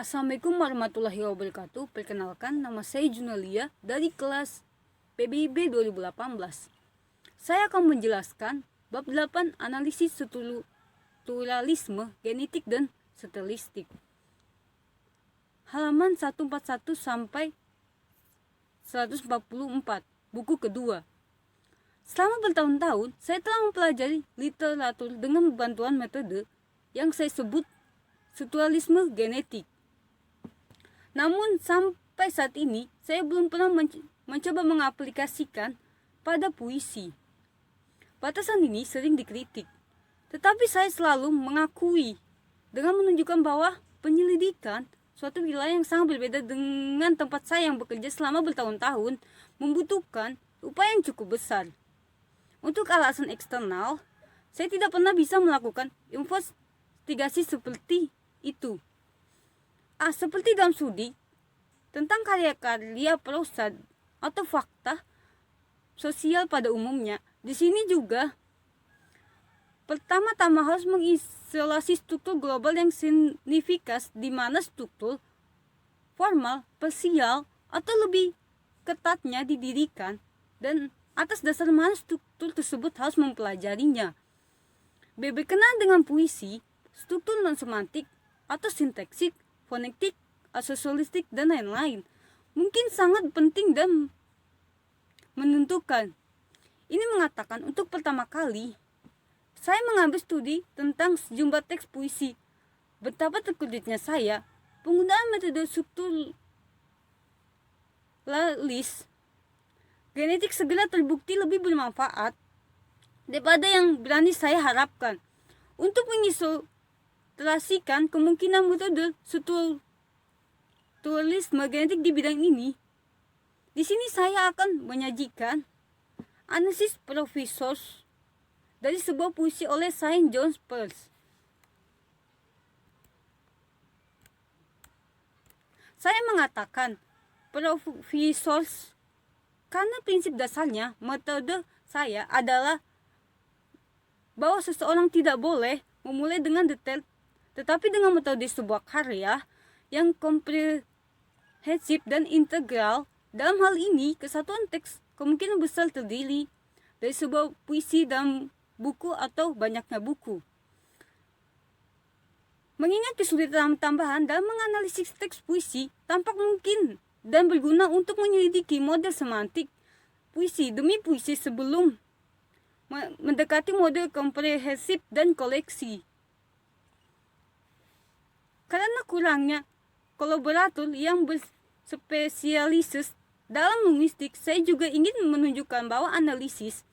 Assalamualaikum warahmatullahi wabarakatuh. Perkenalkan, nama saya Junalia dari kelas PBIB 2018. Saya akan menjelaskan bab 8 analisis strukturalisme genetik dan statistik. Halaman 141 sampai 144, buku kedua. Selama bertahun-tahun, saya telah mempelajari literatur dengan bantuan metode yang saya sebut strukturalisme genetik. Namun sampai saat ini saya belum pernah mencoba mengaplikasikan pada puisi. Batasan ini sering dikritik, tetapi saya selalu mengakui dengan menunjukkan bahwa penyelidikan suatu wilayah yang sangat berbeda dengan tempat saya yang bekerja selama bertahun-tahun membutuhkan upaya yang cukup besar. Untuk alasan eksternal, saya tidak pernah bisa melakukan investigasi seperti itu. Seperti dalam studi tentang karya-karya prosa atau fakta sosial pada umumnya, di sini juga pertama-tama harus mengisolasi struktur global yang signifikan, di mana struktur formal, parsial, atau lebih ketatnya didirikan, dan atas dasar mana struktur tersebut harus mempelajarinya. Berkenaan dengan puisi, struktur non-semantik atau sintaksik, fonetik, sosialistik, dan lain-lain mungkin sangat penting dan menentukan. Ini mengatakan untuk pertama kali saya mengambil studi tentang sejumlah teks puisi. Betapa terkejutnya saya, penggunaan metode strukturalis genetik segera terbukti lebih bermanfaat daripada yang berani saya harapkan untuk mengisolasikan kemungkinan metode strukturalisme genetik di bidang ini. Di sini saya akan menyajikan analisis profesor dari sebuah puisi oleh Saint John Peirce. Saya mengatakan profesor karena prinsip dasarnya metode saya adalah bahwa seseorang tidak boleh memulai dengan detail, tetapi dengan metode sebuah karya yang komprehensif dan integral. Dalam hal ini, kesatuan teks kemungkinan besar terdiri dari sebuah puisi dalam buku atau banyaknya buku. Mengingat kesulitan tambahan dalam menganalisis teks puisi, tampak mungkin dan berguna untuk menyelidiki model semantik puisi demi puisi sebelum mendekati model komprehensif dan koleksi. Karena kurangnya kolaborator yang berspesialis dalam linguistik, saya juga ingin menunjukkan bahwa analisis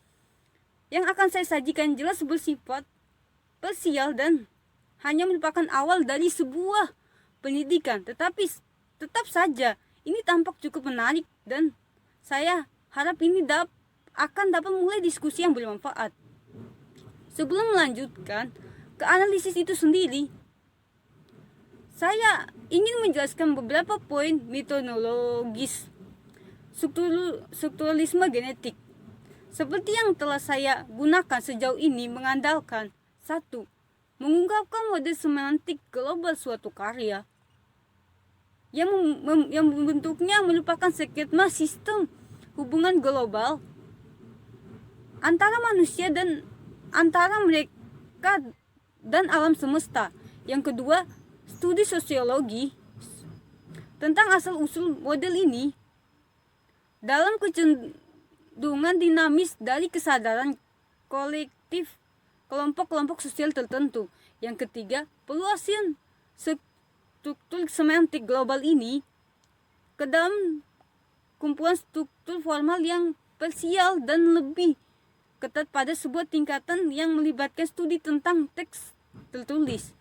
yang akan saya sajikan jelas bersifat parsial dan hanya merupakan awal dari sebuah pendidikan. Tetapi tetap saja ini tampak cukup menarik dan saya harap ini akan dapat mulai diskusi yang bermanfaat. Sebelum melanjutkan ke analisis itu sendiri, saya ingin menjelaskan beberapa poin metodologis strukturalisme genetik. Seperti yang telah saya gunakan sejauh ini mengandalkan 1. Mengungkapkan model semantik global suatu karya yang bentuknya merupakan skema sistem hubungan global antara manusia dan antara mereka dan alam semesta. Yang kedua, studi sosiologi tentang asal-usul model ini dalam kecenderungan dinamis dari kesadaran kolektif kelompok-kelompok sosial tertentu. Yang ketiga, peluasan struktur semantik global ini ke dalam kumpulan struktur formal yang parsial dan lebih ketat pada sebuah tingkatan yang melibatkan studi tentang teks tertulis.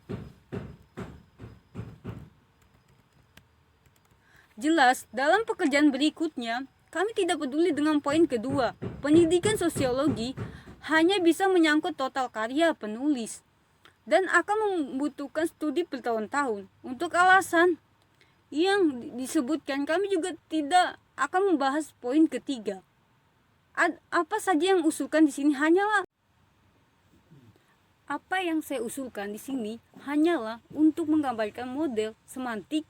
Jelas, dalam pekerjaan berikutnya, kami tidak peduli dengan poin kedua. Pendidikan sosiologi hanya bisa menyangkut total karya penulis dan akan membutuhkan studi bertahun-tahun. Untuk alasan yang disebutkan, kami juga tidak akan membahas poin ketiga. Apa saja yang usulkan di sini hanyalah Apa yang saya usulkan di sini hanyalah untuk menggambarkan model semantik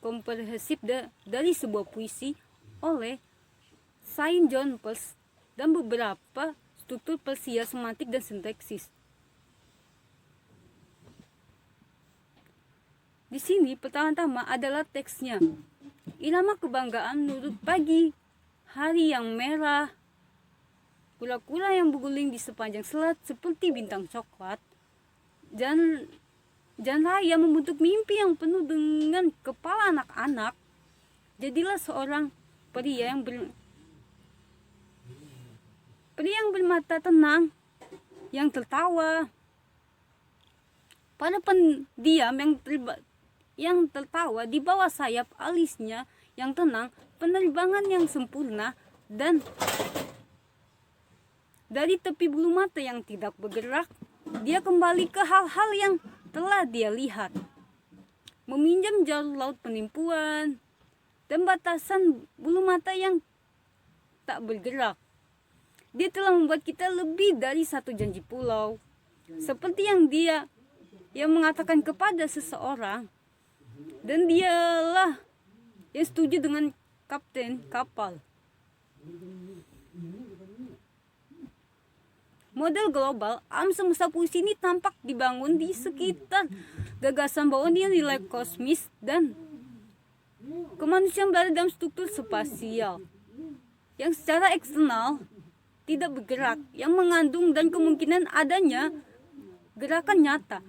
komprehensif dari sebuah puisi oleh Saint John Peirce dan beberapa struktur persial semantik dan sintaksis. Di sini pertama-tama adalah teksnya. Irama kebanggaan menurut pagi, hari yang merah, kura-kura yang berguling di sepanjang selat seperti bintang coklat, dan raya membentuk mimpi yang penuh dengan kepala anak-anak. Jadilah seorang pria yang bermata tenang, yang tertawa. Pada pendiam yang tertawa di bawah sayap alisnya yang tenang, penerbangan yang sempurna, dan dari tepi bulu mata yang tidak bergerak, dia kembali ke hal-hal yang telah dia lihat. Meminjam jalur laut penipuan dan batasan bulu mata yang tak bergerak. Dia telah membuat kita lebih dari satu janji pulau. Seperti yang dia mengatakan kepada seseorang, dan dialah yang setuju dengan kapten kapal. Model global alam semesta puisi ini tampak dibangun di sekitar gagasan bahwa nilai kosmis dan kemanusiaan berada dalam struktur spasial yang secara eksternal tidak bergerak, yang mengandung dan kemungkinan adanya gerakan nyata.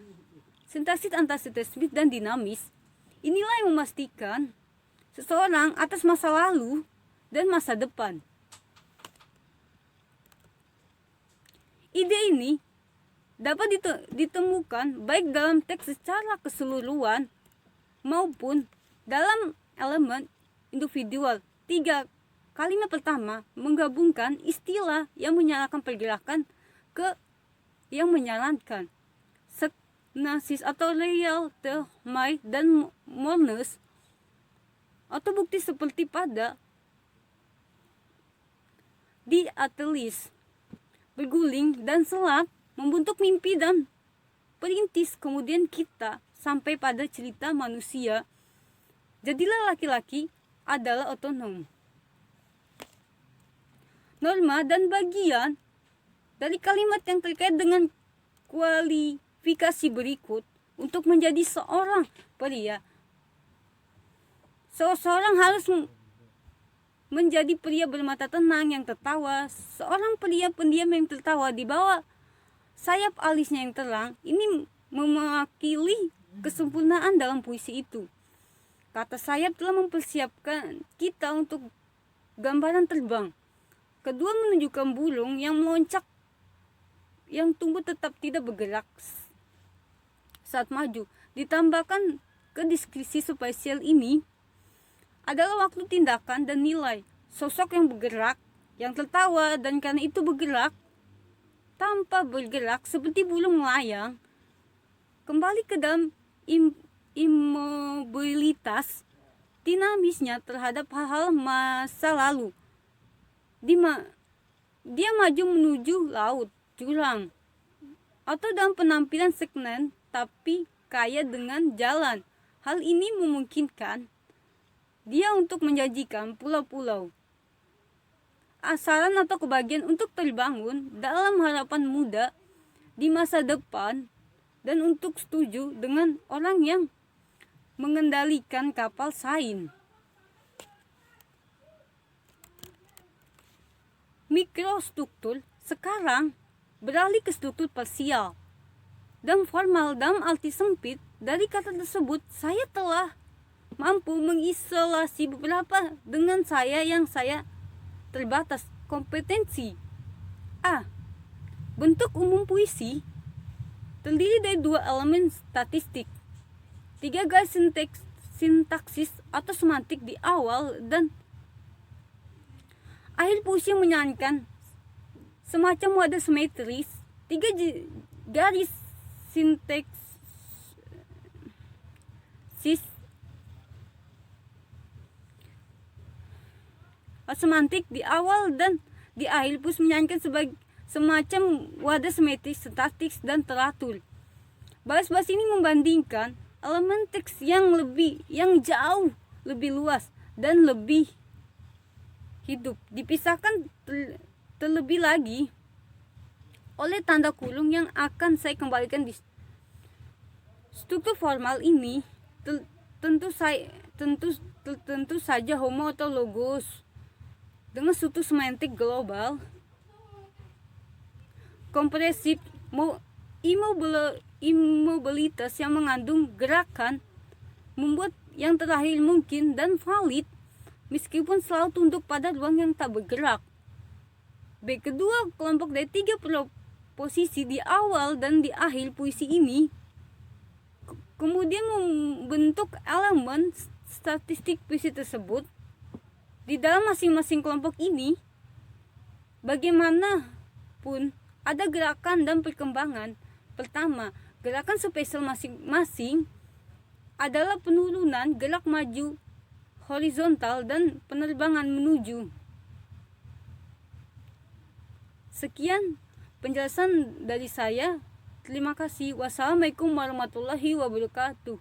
Sintaksis antasintesis dan dinamis inilah yang memastikan seseorang atas masa lalu dan masa depan. Ide ini dapat ditemukan baik dalam teks secara keseluruhan maupun dalam elemen individual. 3 kalimat pertama menggabungkan istilah yang menyalakan pergerakan ke yang menyalankan. Nasis atau real, termai, dan mones atau bukti seperti pada di atelis, berguling dan selat, membentuk mimpi dan perintis. Kemudian kita sampai pada cerita manusia. Jadilah laki-laki adalah otonom. Norma dan bagian dari kalimat yang terkait dengan kualifikasi berikut untuk menjadi seorang pria. Seseorang harus menjadi pria bermata tenang yang tertawa. Seorang pria pendiam yang tertawa di bawah sayap alisnya yang terang. Ini mewakili kesempurnaan dalam puisi itu. Kata sayap telah mempersiapkan kita untuk gambaran terbang. Kedua menunjukkan burung yang meloncat, yang tumbuh tetap tidak bergerak saat maju. Ditambahkan ke deskripsi spasial ini adalah waktu, tindakan, dan nilai. Sosok yang bergerak, yang tertawa, dan karena itu bergerak tanpa bergerak seperti burung melayang, kembali ke dalam imobilitas dinamisnya terhadap hal-hal masa lalu. Dia maju menuju laut, jurang, atau dalam penampilan stagnan tapi kaya dengan jalan. Hal ini memungkinkan dia untuk menjanjikan pulau-pulau asalan atau kebahagiaan untuk terbangun dalam harapan muda di masa depan, dan untuk setuju dengan orang yang mengendalikan kapal sains. Mikrostruktur sekarang beralih ke struktur parsial dan formal. Dalam arti sempit dari kata tersebut, saya telah mampu mengisolasi beberapa dengan saya yang saya terbatas kompetensi. A. Bentuk umum puisi terdiri dari 2 elemen statistik, 3 garis sintaksis atau semantik di awal dan akhir puisi yang menyarankan semacam wadah simetris. 3 garis sintaksis semantik di awal dan di akhir puisi menyarankan sebagai semacam wadah simetris, statis, dan teratur. Baris-baris ini membandingkan elemen teks yang jauh lebih luas dan lebih hidup, dipisahkan terlebih lagi oleh tanda kurung yang akan saya kembalikan di struktur formal ini. Tentu saja homo atau logos dengan struktur semantik global, kompresif, imobilitas yang mengandung gerakan, membuat yang terakhir mungkin dan valid meskipun selalu tunduk pada ruang yang tak bergerak. B. Kedua kelompok dari tiga proposisi di awal dan di akhir puisi ini kemudian membentuk elemen statistik puisi tersebut. Di dalam masing-masing kelompok ini, bagaimanapun ada gerakan dan perkembangan. Pertama, gerakan spesial masing-masing adalah penurunan, gerak maju horizontal, dan penerbangan menuju. Sekian penjelasan dari saya. Terima kasih. Wassalamualaikum warahmatullahi wabarakatuh.